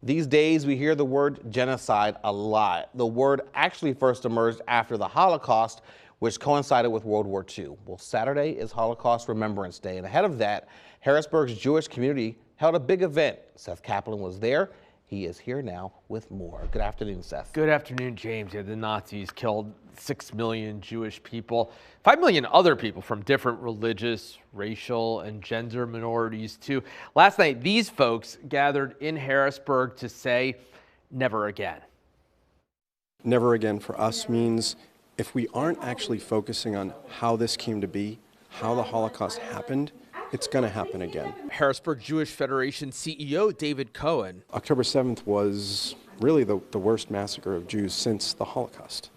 These days, we hear the word genocide a lot. The word actually first emerged after the Holocaust, which coincided with World War II. Well, Saturday is Holocaust Remembrance Day, and ahead of that, Harrisburg's Jewish community held a big event. Seth Kaplan was there. He is here now with more. Good afternoon, Seth. Good afternoon, James. Yeah, the Nazis killed 6 million Jewish people, 5 million other people from different religious, racial, and gender minorities, too. Last night, these folks gathered in Harrisburg to say, never again. Never again for us means if we aren't actually focusing on how this came to be, how the Holocaust happened, it's going to happen again. Harrisburg Jewish Federation CEO David Cohen. October 7th was really the worst massacre of Jews since the Holocaust.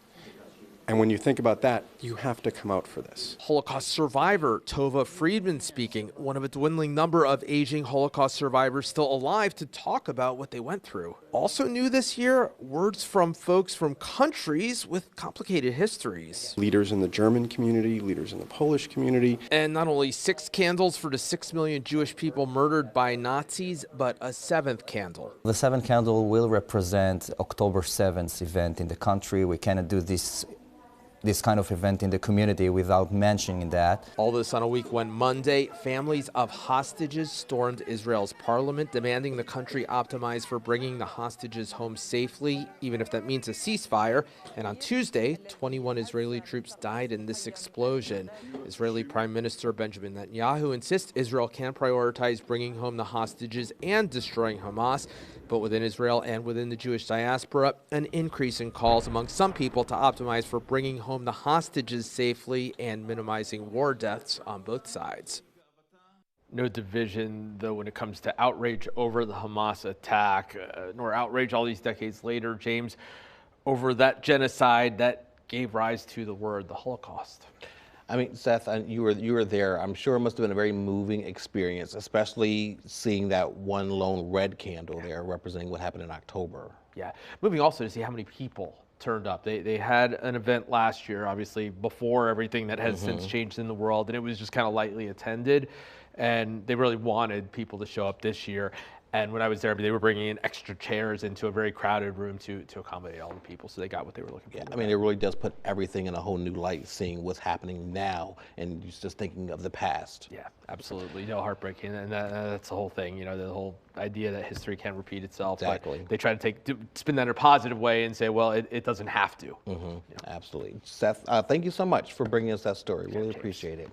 And when you think about that, you have to come out for this. Holocaust survivor Tova Friedman speaking, one of a dwindling number of aging Holocaust survivors still alive to talk about what they went through. Also new this year, words from folks from countries with complicated histories. Leaders in the German community, leaders in the Polish community. And not only 6 candles for the 6 million Jewish people murdered by Nazis, but a 7th candle. The 7th candle will represent October 7th event in the country. We cannot do this kind of event in the community without mentioning that. All this on a week when Monday, families of hostages stormed Israel's parliament, demanding the country optimize for bringing the hostages home safely, even if that means a ceasefire. And on Tuesday, 21 Israeli troops died in this explosion. Israeli Prime Minister Benjamin Netanyahu insists Israel can prioritize bringing home the hostages and destroying Hamas. But within Israel and within the Jewish diaspora, an increase in calls among some people to optimize for bringing home the hostages safely and minimizing war deaths on both sides. No division, though, when it comes to outrage over the Hamas attack, nor outrage all these decades later, James, over that genocide that gave rise to the word the Holocaust. I mean, Seth, you were there. I'm sure it must have been a very moving experience, especially seeing that one lone red candle there representing what happened in October. Yeah, moving also to see how many people turned up. They had an event last year, obviously, before everything that has since changed in the world, and it was just kind of lightly attended, and they really wanted people to show up this year. And when I was there, they were bringing in extra chairs into a very crowded room to accommodate all the people, so they got what they were looking for. Yeah, I mean, it really does put everything in a whole new light, seeing what's happening now and just thinking of the past. Yeah, absolutely. No, heartbreaking, and that's the whole thing, you know, the whole idea that history can repeat itself. Exactly. But they try to spin that in a positive way and say, well, it doesn't have to. Absolutely. Seth, thank you so much for bringing us that story. Really appreciate it.